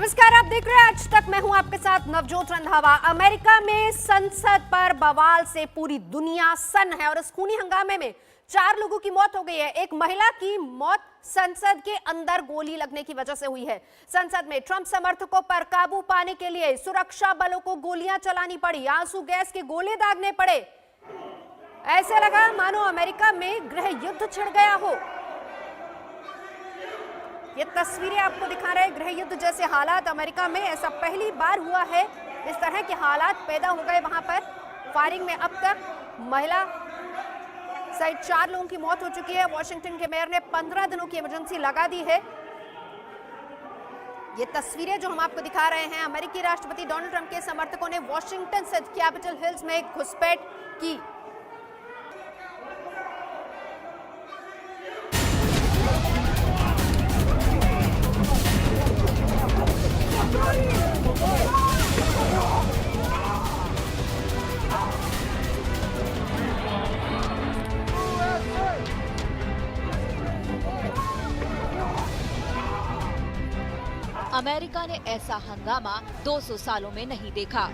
नमस्कार, आप देख रहे हैं आज तक। मैं हूं आपके साथ नवजोत रंधावा। अमेरिका में संसद पर बवाल से पूरी दुनिया सन्न है और इस खूनी हंगामे में 4 लोगों की मौत हो गई है। एक महिला की मौत संसद के अंदर गोली लगने की वजह से हुई है। संसद में ट्रंप समर्थकों पर काबू पाने के लिए सुरक्षा बलों को गोलियां चलानी पड़ी, आंसू गैस के गोले दागने पड़े। ऐसे लगा मानो अमेरिका में गृह युद्ध छिड़ गया हो। ये तस्वीरें आपको दिखा रहे हैं गृह युद्ध जैसे हालात अमेरिका में। ऐसा पहली बार हुआ है, इस तरह के हालात पैदा हो गए वहां पर। फायरिंग में अब तक महिला सहित 4 लोगों की मौत हो चुकी है। वॉशिंगटन के मेयर ने 15 दिनों की इमरजेंसी लगा दी है। ये तस्वीरें जो हम आपको दिखा रहे हैं, अमेरिकी राष्ट्रपति डोनाल्ड ट्रंप के समर्थकों ने वॉशिंगटन स्थित कैपिटल हिल्स में घुसपैठ की। अमेरिका ने ऐसा हंगामा 200 सालों में नहीं देखा।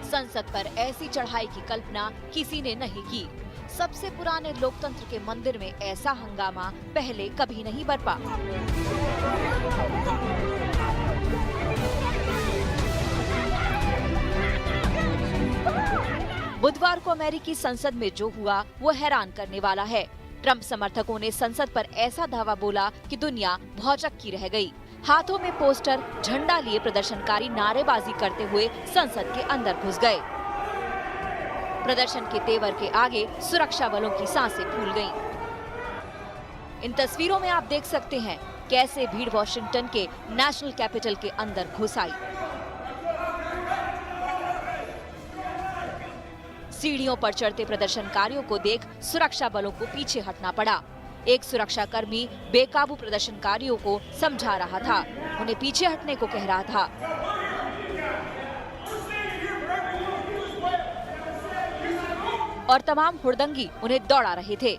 संसद पर ऐसी चढ़ाई की कल्पना किसी ने नहीं की। सबसे पुराने लोकतंत्र के मंदिर में ऐसा हंगामा पहले कभी नहीं बरपा। बुधवार को अमेरिकी संसद में जो हुआ वो हैरान करने वाला है। ट्रंप समर्थकों ने संसद पर ऐसा दावा बोला कि दुनिया भौचक्की रह गई। हाथों में पोस्टर, झंडा लिए प्रदर्शनकारी नारेबाजी करते हुए संसद के अंदर घुस गए। प्रदर्शन के तेवर के आगे सुरक्षा बलों की सांसें फूल गईं। इन तस्वीरों में आप देख सकते हैं कैसे भीड़ वॉशिंगटन के नेशनल कैपिटल के अंदर घुस आई। सीढ़ियों पर चढ़ते प्रदर्शनकारियों को देख सुरक्षा बलों को पीछे हटना पड़ा। एक सुरक्षाकर्मी बेकाबू प्रदर्शनकारियों को समझा रहा था, उन्हें पीछे हटने को कह रहा था। और तमाम हुड़दंगी उन्हें दौड़ा रहे थे।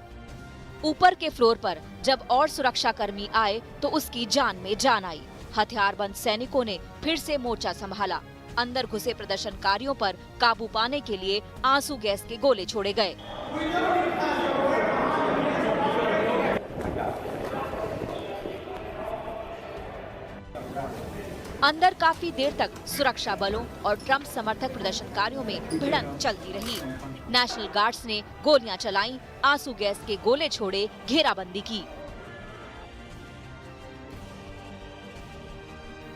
ऊपर के फ्लोर पर जब और सुरक्षाकर्मी आए तो उसकी जान में जान आई। हथियारबंद सैनिकों ने फिर से मोर्चा संभाला। अंदर घुसे प्रदर्शनकारियों पर काबू पाने के लिए आंसू गैस के गोले छोड़े गए। अंदर काफी देर तक सुरक्षा बलों और ट्रंप समर्थक प्रदर्शनकारियों में भिड़ंत चलती रही। नेशनल गार्ड्स ने गोलियां चलाई, आंसू गैस के गोले छोड़े, घेराबंदी की।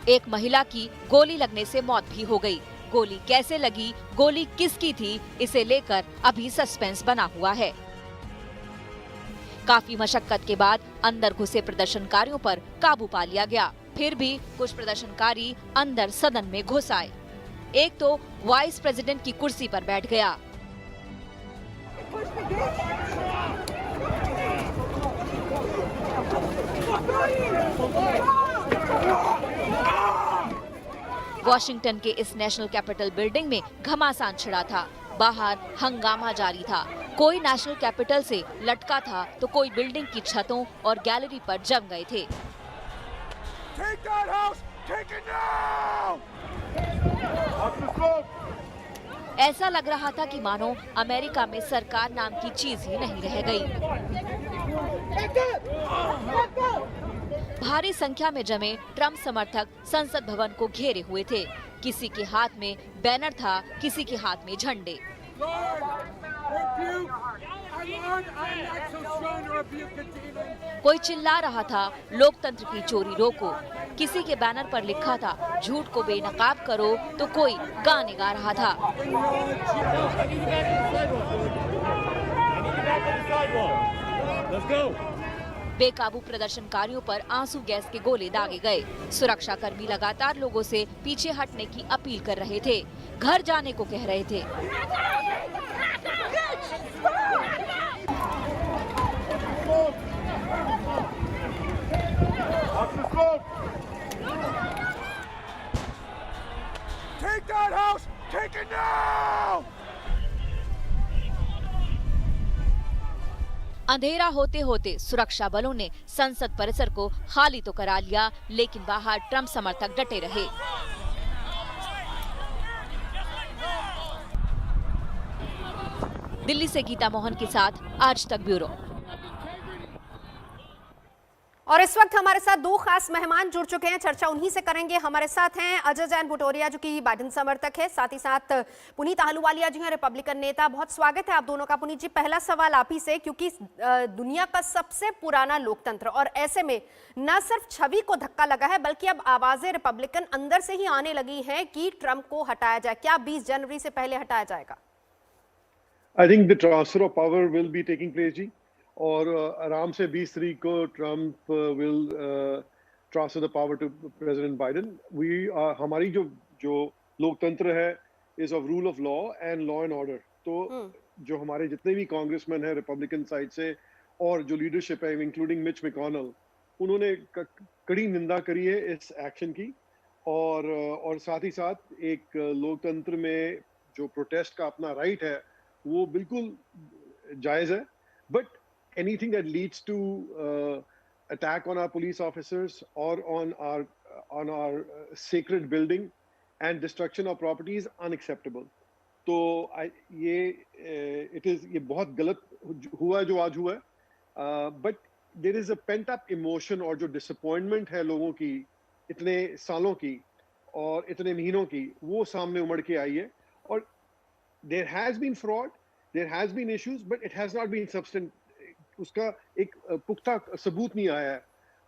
एक महिला की गोली लगने से मौत भी हो गई। गोली कैसे लगी, गोली किसकी थी, इसे लेकर अभी सस्पेंस बना हुआ है। काफी मशक्कत के बाद अंदर घुसे प्रदर्शनकारियों पर काबू पा लिया गया। फिर भी कुछ प्रदर्शनकारी अंदर सदन में घुस आए। एक तो वाइस प्रेसिडेंट की कुर्सी पर बैठ गया। वॉशिंगटन के इस नेशनल कैपिटल बिल्डिंग में घमासान छिड़ा था। बाहर हंगामा जारी था। कोई नेशनल कैपिटल से लटका था तो कोई बिल्डिंग की छतों और गैलरी पर जम गए थे। ऐसा लग रहा था कि मानो अमेरिका में सरकार नाम की चीज ही नहीं रह गई। भारी संख्या में जमे ट्रंप समर्थक संसद भवन को घेरे हुए थे। किसी के हाथ में बैनर था, किसी के हाथ में झंडे। कोई चिल्ला रहा था, लोकतंत्र की चोरी रोको। किसी के बैनर पर लिखा था, झूठ को बेनकाब करो, तो कोई गाने गा रहा था। बेकाबू प्रदर्शनकारियों पर आंसू गैस के गोले दागे गए। सुरक्षाकर्मी लगातार लोगों से पीछे हटने की अपील कर रहे थे, घर जाने को कह रहे थे। Take that house! Take it now! अंधेरा होते होते सुरक्षा बलों ने संसद परिसर को खाली तो करा लिया, लेकिन बाहर ट्रंप समर्थक डटे रहे। दिल्ली से गीता मोहन के साथ आज तक ब्यूरो। और इस वक्त हमारे साथ दो खास मेहमान जुड़ चुके हैं, चर्चा उन्हीं से करेंगे। हमारे साथ हैं अजय जैन बुटोरिया जो कि बाइडेन समर्थक है, साथ ही साथ पुनीत आहलूवालिया जी हैं, रिपब्लिकन नेता। बहुत स्वागत है आप दोनों का। पुनीत जी, पहला सवाल आप ही से, क्योंकि दुनिया का सबसे पुराना लोकतंत्र और ऐसे में न सिर्फ छवि को धक्का लगा है बल्कि अब आवाजें रिपब्लिकन अंदर से ही आने लगी हैं कि ट्रंप को हटाया जाए। क्या 20 जनवरी से पहले हटाया जाएगा? I think the transfer of power will be taking place जी, और आराम से 20 तारीख को Trump will transfer the power to President Biden. हमारी जो लोकतंत्र है is of rule of law and law and order. तो जो हमारे जितने भी कांग्रेसमैन हैं रिपब्लिकन साइड से और जो लीडरशिप है इंक्लूडिंग मिच मैकॉनल, उन्होंने कड़ी निंदा करी है इस एक्शन की। और साथ ही साथ एक लोकतंत्र में जो प्रोटेस्ट का अपना राइट है वो बिल्कुल जायज है, but anything that leads to attack on our police officers or on our sacred building and destruction of property is unacceptable. तो ये बहुत गलत हुआ जो आज हुआ है, but there is a pent up emotion और जो disappointment है लोगों की इतने सालों की और इतने महीनों की, वो सामने उमड़ के आई है। और there has been fraud, there has been issues, but it has not been substantive, उसका एक पुख्ता सबूत नहीं आया है।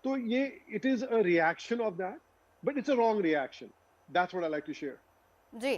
तो ये it is a reaction of that, but it's a wrong reaction. That's what I like to share. जी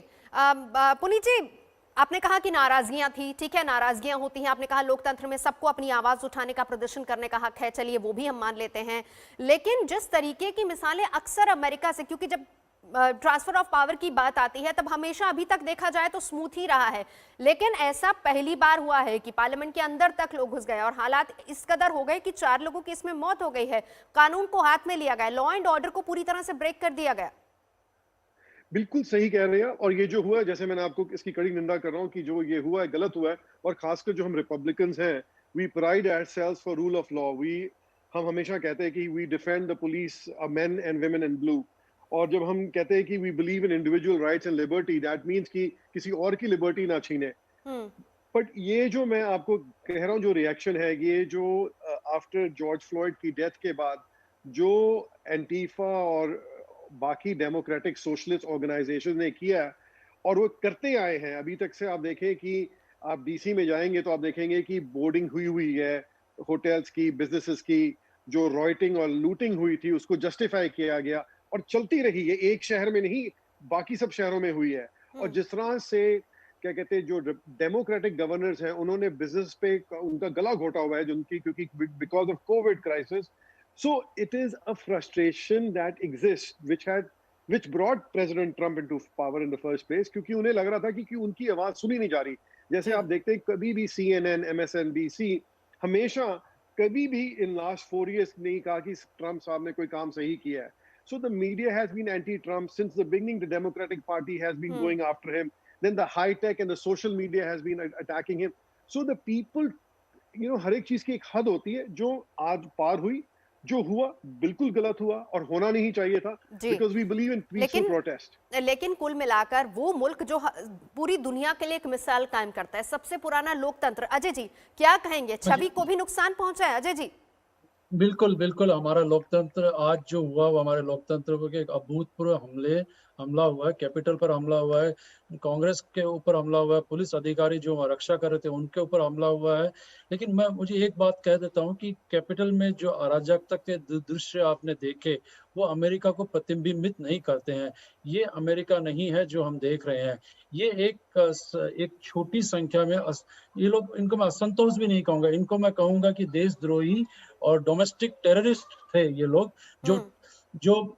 पुनीत जी, आपने कहा कि नाराजगियां थी, ठीक है, नाराजगियां होती हैं। आपने कहा लोकतंत्र में सबको अपनी आवाज उठाने का, प्रदर्शन करने का हक है, चलिए वो भी हम मान लेते हैं। लेकिन जिस तरीके की मिसालें अक्सर अमेरिका से, क्योंकि जब ट्रांसफर ऑफ पावर की बात आती है तब हमेशा अभी तक देखा जाए तो स्मूथ ही रहा है, लेकिन ऐसा पहली बार हुआ है कि पार्लियामेंट के अंदर तक लोग घुस गए और हालात इस कदर हो गए कि 4 लोगों की इसमें मौत हो गई है। कानून को हाथ में लिया गया, लॉ एंड ऑर्डर को पूरी तरह से ब्रेक कर दिया गया। बिल्कुल सही कह रहे हैं। और ये जो हुआ है, जैसे मैंने आपको इसकी कड़ी निंदा कर रहा हूँ कि जो ये हुआ है गलत हुआ है। और खासकर जो हम रिपब्लिकन्स हैं, we pride ourselves for rule of law. हम हमेशा कहते हैं कि we defend the police, men and women in blue. और जब हम कहते हैं कि we believe in individual rights and liberty, that means कि किसी और की लिबर्टी ना छीने। बट ये जो मैं आपको कह रहा हूँ जो रिएक्शन है, ये जो आफ्टर जॉर्ज फ्लॉयड की डेथ के बाद जो एंटीफा और बाकी डेमोक्रेटिक सोशलिस्ट ऑर्गेनाइजेशन ने किया और वो करते आए हैं अभी तक से। आप देखें कि आप डीसी में जाएंगे तो आप देखेंगे कि बोर्डिंग हुई है होटल्स की, बिजनेसेस की, जो रॉयटिंग और लूटिंग हुई थी उसको जस्टिफाई किया गया और चलती रही है। एक शहर में नहीं, बाकी सब शहरों में हुई है। और जिस तरह से क्या कहते हैं, जो डेमोक्रेटिक गवर्नर्स हैं उन्होंने बिजनेस पे उनका गला घोटा हुआ है क्योंकि because of Covid crisis. So it is a frustration that exist which brought President Trump into power in the first place, क्योंकि उन्हें लग रहा था कि उनकी आवाज सुनी नहीं जा रही। जैसे आप देखते हैं कभी भी CNN, MSNBC हमेशा कभी भी इन लास्ट 4 years नहीं कहा कि ट्रम्प साहब ने कोई काम सही किया है। So the media has been anti-Trump since the beginning. The Democratic Party has been going after him. Then the high tech and the social media has been attacking him. So the people, हर एक चीज की एक हद होती है जो आज पार हुई। जो हुआ बिल्कुल गलत हुआ और होना नहीं चाहिए था, because we believe in peaceful protest. लेकिन कुल मिलाकर वो मुल्क जो पूरी दुनिया के लिए एक मिसाल कायम करता है, सबसे पुराना लोकतंत्र। अजय जी क्या कहेंगे, छवि को भी नुकसान पहुंचा है? अजय जी। बिल्कुल हमारा लोकतंत्र आज जो हुआ वो हमारे लोकतंत्र को एक अभूतपूर्व हमला हुआ है। कैपिटल पर हमला हुआ है, कांग्रेस के ऊपर हमला हुआ है, पुलिस अधिकारी जो रक्षा कर रहे थे उनके ऊपर हमला हुआ है। लेकिन मुझे एक बात कह देता हूँ कि कैपिटल में जो अराजकता के दृश्य आपने देखे वो अमेरिका को प्रतिबिंबित नहीं करते हैं। ये अमेरिका नहीं है जो हम देख रहे हैं। ये एक छोटी संख्या में ये लोग, इनको मैं असंतोष भी नहीं कहूंगा, इनको मैं कहूंगा कि देशद्रोही और डोमेस्टिक टेररिस्ट थे ये लोग। जो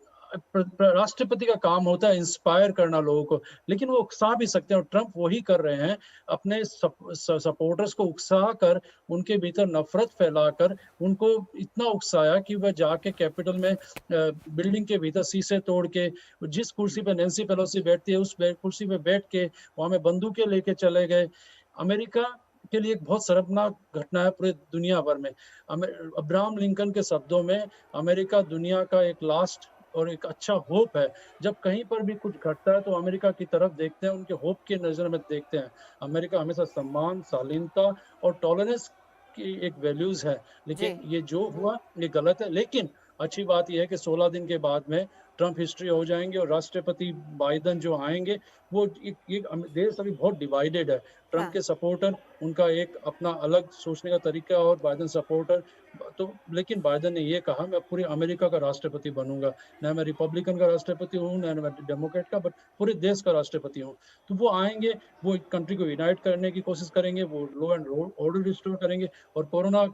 राष्ट्रपति का काम होता है इंस्पायर करना लोगों को, लेकिन वो उकसा भी सकते हैं और ट्रम्प वही कर रहे हैं। अपने सपोर्टर्स को उकसा कर उनके भीतर नफरत फैलाकर उनको इतना उकसाया कि वह जाके कैपिटल में बिल्डिंग के भीतर शीशे तोड़ के जिस कुर्सी पे नैंसी पेलोसी बैठती है उस कुर्सी पे बैठ के वहां में बंदूकें लेके चले गए। अमेरिका के लिए एक बहुत शर्मनाक घटना है पूरे दुनिया भर में। अब्राहम लिंकन के शब्दों में, अमेरिका दुनिया का एक लास्ट और एक अच्छा होप है। जब कहीं पर भी कुछ घटता है तो अमेरिका की तरफ देखते हैं, उनके होप की नज़र में देखते हैं। अमेरिका हमेशा सम्मान, शालीनता और टॉलरेंस की एक वैल्यूज़ है। जी। लेकिन ये जो हुआ ये गलत है। लेकिन अच्छी बात ये है कि 16 दिन के बाद में ट्रंप हिस्ट्री हो जाएँगे और राष्ट्रपति बाइडेन जो आएँगे, वो ये देश अभी बहुत डिवाइडेड है। ट्रंप हाँ। के सपोर्टर, उनका एक अपना अलग सोचने का तरीका और बाइडेन सपोर्टर तो लेकिन बाइडेन ने ये कहा मैं पूरे अमेरिका का राष्ट्रपति बनूँगा। ना मैं रिपब्लिकन का राष्ट्रपति हूँ, ना मैं डेमोक्रेट का, बट पूरे देश का राष्ट्रपति हूँ। तो वो आएँगे, वो कंट्री को यूनाइट करने की कोशिश करेंगे, वो लॉ एंड ऑर्डर रिस्टोर करेंगे और कोरोना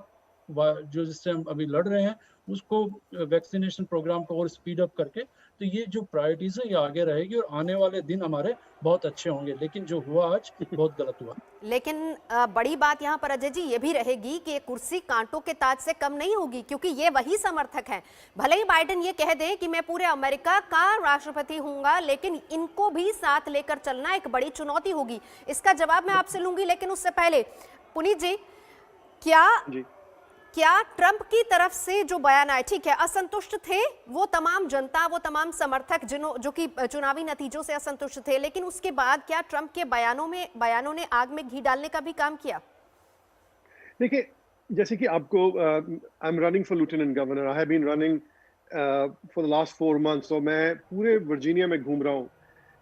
जो जिससे हम अभी लड़ रहे हैं, उसको वैक्सीनेशन प्रोग्राम को और स्पीड अप करके, तो ये जो प्रायोरिटीज़ है ये आगे रहेगी और आने वाले दिन हमारे बहुत अच्छे होंगे। लेकिन जो हुआ आज बहुत गलत हुआ। लेकिन बड़ी बात यहाँ पर अजय जी ये भी रहेगी कि ये कुर्सी कांटों के ताज से कम नहीं होगी, क्योंकि ये वही समर्थक हैं। भले ही बाइडेन ये कह दें कि मैं पूरे अमेरिका का राष्ट्रपति हूंगा, लेकिन इनको भी साथ लेकर चलना एक बड़ी चुनौती होगी। इसका जवाब मैं आपसे लूंगी, लेकिन उससे पहले पुनीत जी, क्या ट्रंप की तरफ से जो बयान आए, ठीक है, असंतुष्ट थे वो तमाम जनता, वो तमाम समर्थक जो कि चुनावी नतीजों से असंतुष्ट थे, लेकिन उसके बाद क्या ट्रंप के बयानों ने आग में घी डालने का भी काम किया? देखिए, जैसे कि आपको I am running for lieutenant governor, I have been running for the last 4 months, तो मैं पूरे वर्जीनिया में घूम रहा हूँ।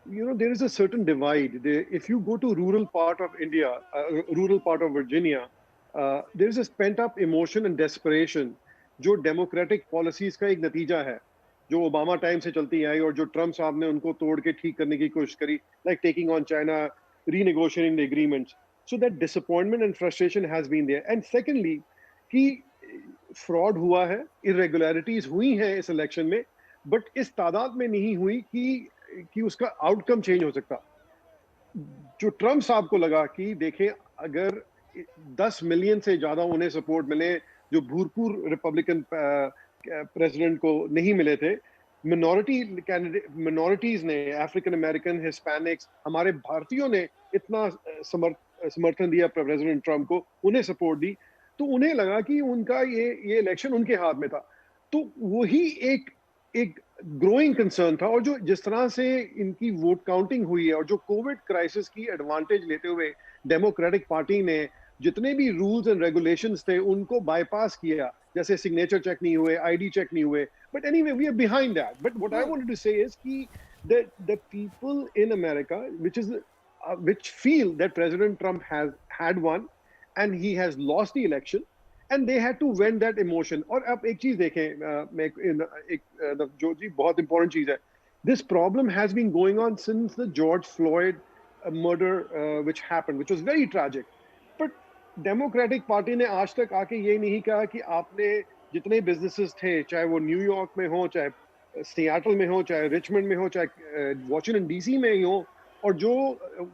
You know, there is a certain divide. If you go to rural part of India, rural part of Virginia, there is a pent up emotion and desperation जो democratic policies का एक नतीजा है, जो ओबामा टाइम से चलती आई और जो ट्रम्प साहब ने उनको तोड़ के ठीक करने की कोशिश करी, like taking on China, renegotiating the agreements. So that disappointment and frustration has been there. And secondly कि फ्रॉड हुआ है, इरेगुलरिटीज हुई हैं इस इलेक्शन में, बट इस तादाद में नहीं हुई कि उसका आउटकम चेंज हो सकता। जो ट्रम्प साहब को लगा कि देखें, अगर 10 मिलियन से ज्यादा उन्हें सपोर्ट मिले जो भूतपूर्व रिपब्लिकन प्रेसिडेंट को नहीं मिले थे, मिनॉरिटीज ने, अफ्रीकन अमेरिकन, हिस्पैनिक्स, हमारे भारतीयों ने इतना समर्थन दिया प्रेसिडेंट ट्रम्प को, उन्हें सपोर्ट दी, तो उन्हें लगा कि उनका ये इलेक्शन उनके हाथ में था। तो वही एक ग्रोइंग कंसर्न था। और जो जिस तरह से इनकी वोट काउंटिंग हुई है और जो कोविड क्राइसिस की एडवांटेज लेते हुए डेमोक्रेटिक पार्टी ने जितने भी रूल्स एंड रेगुलेशंस थे उनको बाईपास किया, जैसे सिग्नेचर चेक नहीं हुए, आईडी चेक नहीं हुए, but anyway we are behind that. But what I wanted to say is कि the people in America which feel that President Trump has had won and he has lost the election and they had to vent that emotion. और अब एक चीज देखें, जो जी बहुत important चीज है, this problem has been going on since the George Floyd murder which happened, which was very tragic. But Democratic Party ने आज तक आके ये नहीं कहा कि आपने जितने businesses थे, चाहे वो न्यूयॉर्क में हो, चाहे सियाटल में हो, चाहे रिचमंड में हो, चाहे वॉशिंगटन डीसी में ही हो, और जो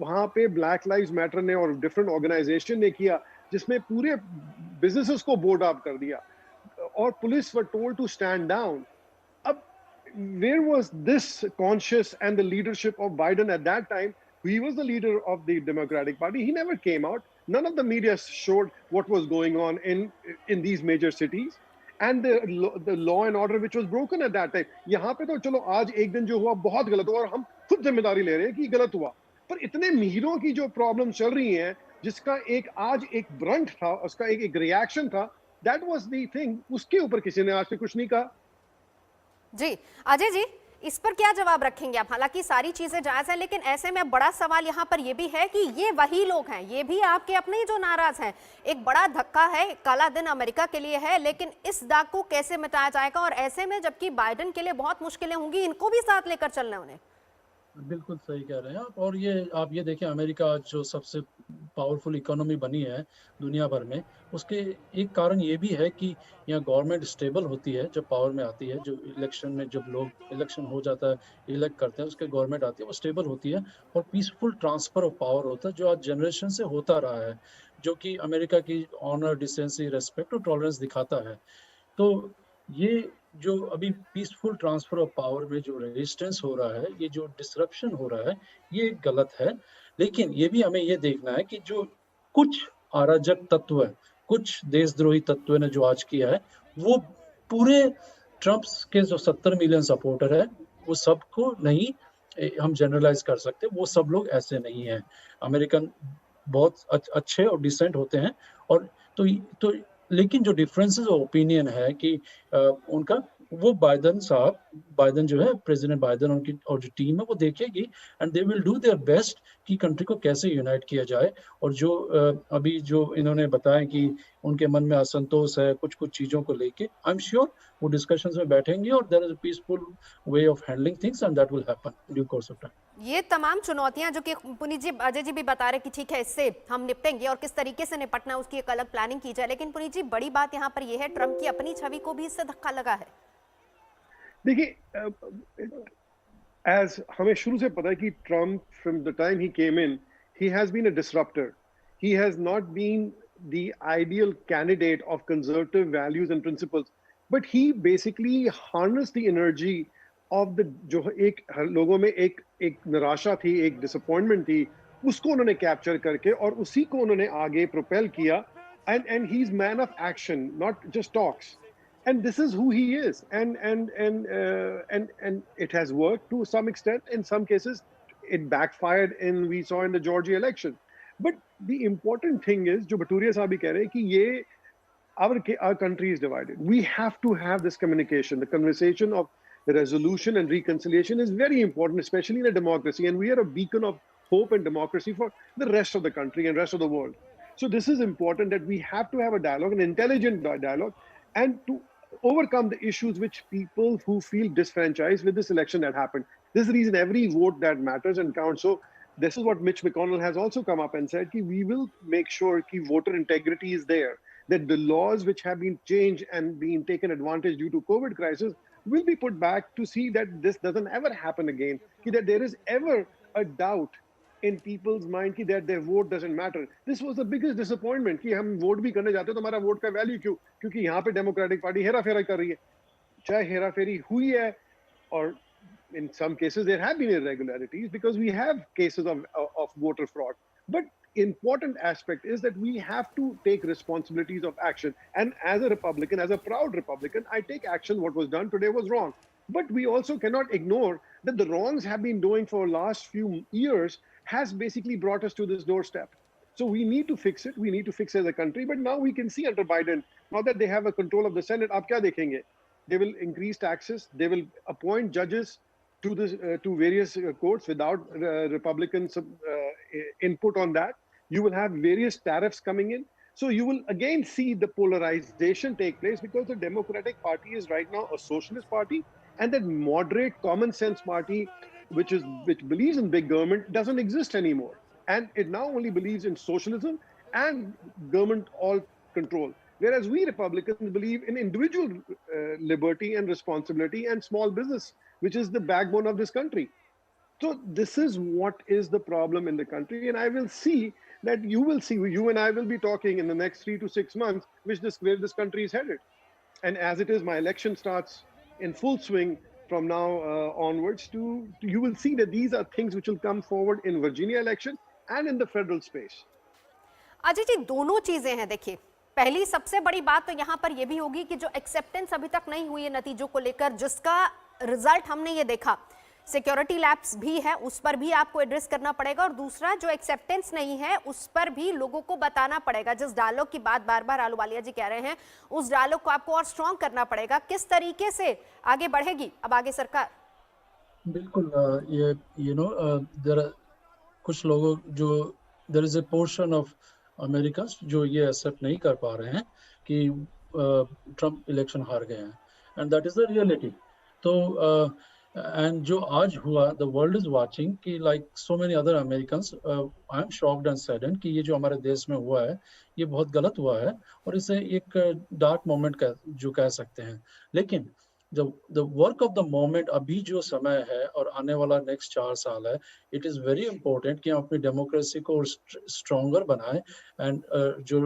वहाँ पे ब्लैक लाइव्स मैटर ने और डिफरेंट ऑर्गेनाइजेशन ने किया, जिसमें पूरे बिजनेसेस को बोर्ड अप कर दिया और police were told to stand down. अब where was this conscious and the leadership of Biden at that time? He was the leader of the Democratic Party, he never came out, none of the media showed what was going on in these major cities and the law and order which was broken at that time. यहाँ पे तो चलो आज एक दिन जो हुआ बहुत गलत हुआ और हम खुद जिम्मेदारी ले रहे हैं कि गलत हुआ, पर इतने महीनों की जो प्रॉब्लम चल रही है, जिसका आज एक ब्रंट था, उसका एक रिएक्शन था, दैट वाज द थिंग, उसके ऊपर किसी ने आज तक कुछ नहीं कहा। जी अजय जी, इस पर क्या जवाब रखेंगे आप? हालांकि सारी चीजें जायज है, लेकिन ऐसे में बड़ा सवाल यहाँ पर यह भी है कि ये वही लोग हैं, ये भी आपके अपने ही जो नाराज हैं। एक बड़ा धक्का है, काला दिन अमेरिका के लिए है, लेकिन इस दाग को कैसे मिटाया जाएगा? और ऐसे में जबकि बाइडेन के लिए बहुत मुश्किलें होंगी, इनको भी साथ लेकर चलना उन्हें। बिल्कुल सही कह रहे हैं आप। और ये आप ये देखें, अमेरिका जो सबसे पावरफुल इकोनॉमी बनी है दुनिया भर में, उसके एक कारण ये भी है कि यहाँ गवर्नमेंट स्टेबल होती है जब पावर में आती है। जो इलेक्शन में जब लोग इलेक्शन हो जाता है, इलेक्ट करते हैं, उसके गवर्नमेंट आती है, वो स्टेबल होती है और पीसफुल ट्रांसफर ऑफ पावर होता है, जो आज जनरेशन से होता रहा है, जो कि अमेरिका की ऑनर, डिसेंसी, रेस्पेक्ट और टॉलरेंस दिखाता है। तो ये जो अभी पीसफुल ट्रांसफर ऑफ पावर में जो रेजिस्टेंस हो रहा है, ये जो डिसरप्शन हो रहा है, ये गलत है। लेकिन ये भी हमें ये देखना है कि जो कुछ अराजक तत्व है, कुछ देशद्रोही तत्व ने जो आज किया है, वो पूरे ट्रम्प के जो 70 मिलियन सपोर्टर है, वो सबको नहीं हम जनरलाइज कर सकते, वो सब लोग ऐसे नहीं हैं। अमेरिकन बहुत अच्छे और डिसेंट होते हैं, और तो लेकिन जो डिफरेंसेस ऑफ ओपिनियन है कि उनका, वो बाइडेन जो है, प्रेसिडेंट बाइडेन, उनकी और जो टीम है वो देखेगी, and they will do their best कि कंट्री को कैसे यूनाइट किया जाए। और जो अभी जो इन्होंने बताया कि उनके मन में असंतोष है कुछ चीजों को लेके, आई एम श्योर वो डिस्कशंस में बैठेंगे और there is a peaceful way of handling things, and that will happen in due course of time. ये तमाम चुनौतियां जो कि पुनीत जी, अजय जी भी बता रहे कि ठीक है, इससे हम निपटेंगे और किस तरीके से निपटना है उसकी एक अलग प्लानिंग की जाए, लेकिन पुनीत जी बड़ी बात यहाँ पर यह है, ट्रंप की अपनी छवि को भी इससे धक्का लगा है। देखिए, एज हमें शुरू से पता है कि Trump from the time he came in, he has been a disruptor, he has not been the ideal candidate of conservative values and principles, but he basically harness the energy of the, जो एक लोगों में एक निराशा थी, एक disappointment थी, उसको उन्होंने कैप्चर करके और उसी को उन्होंने आगे प्रोपेल किया, and he's man of action, not just talks. And this is who he is, and it has worked to some extent. In some cases it backfired, we saw in the Georgia election. But the important thing is, jo Baturia sahab bhi keh rahe ki ye our country is divided. We have to have this communication. The conversation of resolution and reconciliation is very important, especially in a democracy, and we are a beacon of hope and democracy for the rest of the country and rest of the world. So this is important, that we have to have a dialogue, an intelligent dialogue, and to overcome the issues which people who feel disfranchised with this election that happened. This is the reason every vote that matters and counts. So this is what Mitch McConnell has also come up and said, we will make sure that voter integrity is there, that the laws which have been changed and been taken advantage due to COVID crisis will be put back to see that this doesn't ever happen again, that there is ever a doubt in people's mind that their vote doesn't matter. This was the biggest disappointment कि हम vote भी करने जाते हैं तो हमारा vote का value क्यों, क्योंकि यहाँ पे डेमोक्रेटिक पार्टी हेरा फेरा कर रही है, चाहे हेरा फेरी हुई है, और in some cases there have been irregularities because we have cases of voter fraud. But important aspect is that we have to take responsibilities of action, and as a Republican, as a proud Republican, I take action. What was done today was wrong, but we also cannot ignore that the wrongs have been doing for last few years has basically brought us to this doorstep. So we need to fix it. We need to fix it as a country. But now we can see under Biden, now that they have a control of the Senate, आप क्या देखेंगे? They will increase taxes. They will appoint judges to various courts without Republican input on that. You will have various tariffs coming in. So you will again see the polarization take place, because the Democratic Party is right now a socialist party, and that moderate common sense party which believes in big government doesn't exist anymore, and it now only believes in socialism and government all control, whereas we Republicans believe in individual liberty and responsibility and small business, which is the backbone of this country. So this is what is the problem in the country, and I will see that you and I will be talking in the next 3 to 6 months where this country is headed. And as it is, my election starts in full swing from now onwards. You will see that these are things which will come forward in Virginia election and in the federal space. Ajay ji, दोनों चीजें हैं। देखिए, पहली सबसे बड़ी बात तो यहाँ पर यह भी होगी कि जो एक्सेप्टेंस अभी तक नहीं हुई है नतीजों को लेकर, जिसका रिजल्ट हमने ये देखा, सिक्योरिटी लैप्स भी है, उस पर भी आपको एड्रेस करना पड़ेगा, और दूसरा जो एक्सेप्टेंस नहीं है उस पर भी लोगों को बताना पड़ेगा। जिस डायलॉग की बात बार बार आलूवालिया जी कह रहे हैं, उस डायलॉग को आपको और स्ट्रॉन्ग करना पड़ेगा। किस तरीके से आगे बढ़ेगी अब आगे सरकार? बिल्कुल, ये देयर आर कुछ लोगों जो there is a portion of Americans जो ये एक्सेप्ट नहीं कर पा रहे हैं कि ट्रम्प इलेक्शन हार गए हैं, and that is the reality. तो एंड जो आज हुआ, द वर्ल्ड इज वाचिंग कि like so many other Americans, I am shocked and saddened कि ये जो हमारे देश में हुआ है ये बहुत गलत हुआ है, और इसे एक डार्क मोमेंट जो कह सकते हैं। लेकिन the work of the moment, अभी जो समय है और आने वाला नेक्स्ट 4 साल है, इट इज़ वेरी इंपॉर्टेंट कि हम अपनी डेमोक्रेसी को स्ट्रॉन्गर बनाएं, एंड जो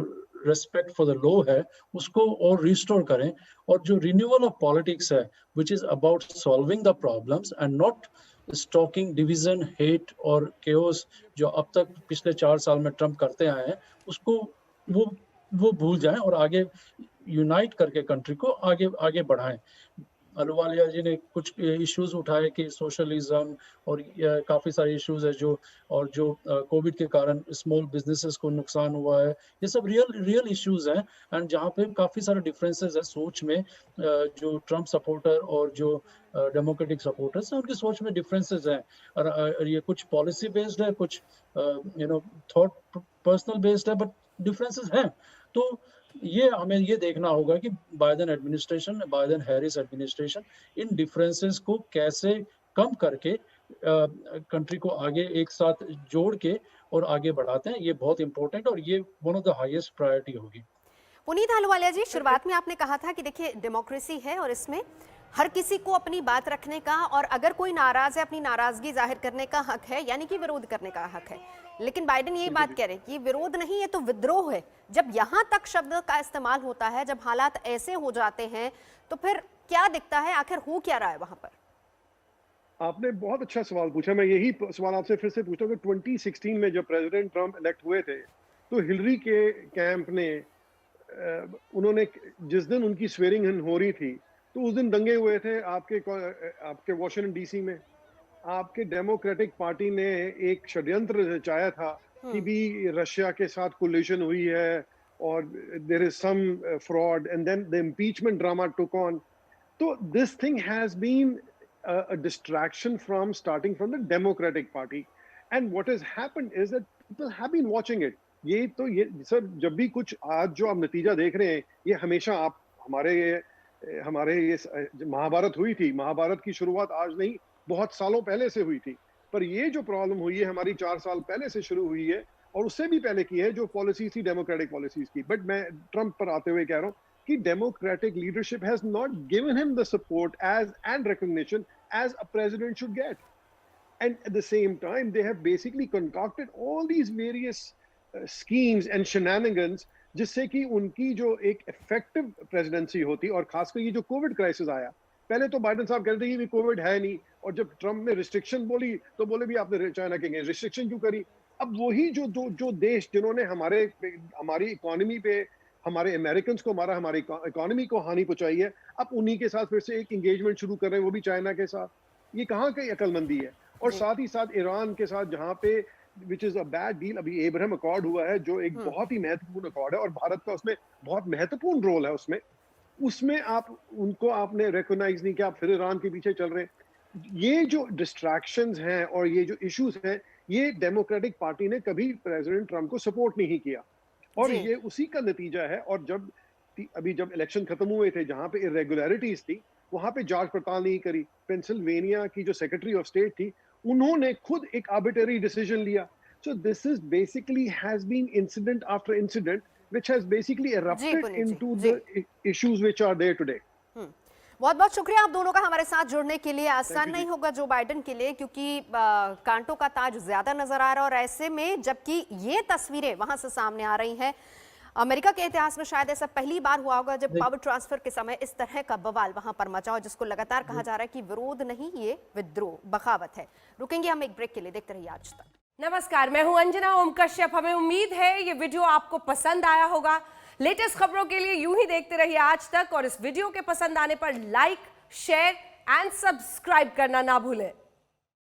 रेस्पेक्ट फॉर द लॉ है उसको और रिस्टोर करें, और जो रिन्यूअल ऑफ पॉलिटिक्स है which is about solving the problems and not stocking division, hate और केओस जो अब तक पिछले 4 साल में ट्रम्प करते आए हैं, उसको वो भूल जाएं और आगे यूनाइट करके कंट्री को आगे आगे बढ़ाएं। अहलुवालिया जी ने कुछ इश्यूज उठाए कि सोशलिज्म और काफ़ी सारे इश्यूज है जो कोविड के कारण स्मॉल बिजनेसेस को नुकसान हुआ है। ये सब रियल इश्यूज हैं एंड जहाँ पे काफ़ी सारे डिफरेंसेस है सोच में। जो ट्रम्प सपोर्टर और जो डेमोक्रेटिक सपोर्टर्स हैं उनकी सोच में डिफरेंसेस हैं और ये कुछ पॉलिसी बेस्ड है, कुछ थॉट पर्सनल बेस्ड है, बट डिफरेंसेस हैं। तो ये हमें ये देखना होगा कि Biden Harris administration in differences को कैसे कम करके कंट्री को आगे एक साथ जोड़ के और आगे बढ़ाते हैं। ये बहुत इंपॉर्टेंट और ये one of the highest priority होगी। पुनीत अहलुवालिया जी, शुरुआत में आपने कहा था कि देखिए डेमोक्रेसी है और इसमें हर किसी को अपनी बात रखने का और अगर कोई नाराज है अपनी नाराजगी जाहिर करने का हक है, यानी कि विरोध करने का हक है। लेकिन बाइडेन यही बात कह रहे हैं कि विरोध नहीं, ये तो विद्रोह है। जब यहां तक शब्द का इस्तेमाल होता है, जब हालात ऐसे हो जाते हैं, तो फिर क्या दिखता है, आखिर हो क्या रहा है वहां पर? आपने बहुत अच्छा सवाल पूछा। मैं यही सवाल आपसे फिर से पूछता हूँ कि 2016 में जब प्रेसिडेंट ट्रम्प इलेक्ट हुए थे तो हिलरी के कैंप ने उन्होंने जिस दिन उनकी स्वेरिंग इन हो रही थी तो उस दिन दंगे हुए थे आपके वॉशिंगटन डीसी में। आपके डेमोक्रेटिक पार्टी ने एक षड्यंत्र रचाया था कि भी रशिया के साथ कोलिशन हुई है और there is some fraud and then the impeachment drama took on. तो this thing has been a distraction from starting from the Democratic Party, and what has happened is that people have been watching it. ये sir जब भी कुछ आज जो आप नतीजा देख रहे हैं ये हमेशा आप हमारे ये महाभारत हुई थी। महाभारत की शुरुआत आज नहीं बहुत सालों पहले से हुई थी, पर ये जो प्रॉब्लम हुई है हमारी 4 साल पहले से शुरू हुई है और उससे भी पहले की है जो पॉलिसीज थी डेमोक्रेटिक पॉलिसीज की। बट मैं ट्रम्प पर आते हुए कह रहा हूँ कि democratic leadership has not given him the support and recognition as a president should get, and at the same time they have basically concocted all these various schemes and shenanigans जिससे कि उनकी जो एक effective presidency होती और खासकर ये जो कोविड क्राइसिस आया, पहले तो बाइडेन साहब कहते थे कि कोविड है नहीं और जब ट्रम्प ने रिस्ट्रिक्शन बोली तो बोले भी आपने चाइना के रिस्ट्रिक्शन क्यों करी। अब वही जो देश जिन्होंने हमारी इकोनॉमी पे हमारे अमेरिकन को मारा, हमारी इकोनॉमी को हानि पहुंचाई है, अब उन्हीं के साथ फिर से एक एंगेजमेंट शुरू कर रहे हैं, वो भी चाइना के साथ। ये कहाँ की अकलमंदी है। और साथ ही साथ ईरान के साथ जहाँ पे which is a bad deal, अभी एब्राहम अकॉर्ड हुआ है जो एक बहुत ही महत्वपूर्ण अकॉर्ड है और भारत का उसमें बहुत महत्वपूर्ण रोल है। उसमें आपने रिकॉग्नाइज नहीं किया, आप फिर ईरान के पीछे चल रहे हैं। ये जो डिस्ट्रैक्शंस हैं और ये जो इश्यूज हैं, ये डेमोक्रेटिक पार्टी ने कभी प्रेसिडेंट ट्रम्प को सपोर्ट नहीं किया और ये उसी का नतीजा है। और जब इलेक्शन खत्म हुए थे जहां पे इरेगुलरिटीज थी वहां पे जांच पड़ताल नहीं करी। पेंसिल्वेनिया की जो सेक्रेटरी ऑफ स्टेट थी उन्होंने खुद एक आर्बिट्ररी डिसीजन लिया। So this is basically has been incident after incident which has basically erupted into the issues which are there today. बहुत बहुत शुक्रिया आप दोनों का हमारे साथ जुड़ने के लिए। आसान नहीं होगा जो बाइडेन के लिए, क्योंकि कांटों का ताज ज्यादा नजर आ रहा है और ऐसे में जबकि ये तस्वीरें वहां से सामने आ रही हैं, अमेरिका के इतिहास में शायद ऐसा पहली बार हुआ होगा जब पावर ट्रांसफर के समय इस तरह का बवाल वहां पर मचा हो, जिसको लगातार कहा जा रहा है कि विरोध नहीं, ये विद्रोह, बगावत है। रुकेंगे हम एक ब्रेक के लिए, देखते रहिए आज तक। नमस्कार, मैं हूं अंजना ओम कश्यप। हमें उम्मीद है ये वीडियो आपको पसंद आया होगा। लेटेस्ट खबरों के लिए यूं ही देखते रहिए आज तक और इस वीडियो के पसंद आने पर लाइक, शेयर एंड सब्सक्राइब करना ना भूलें।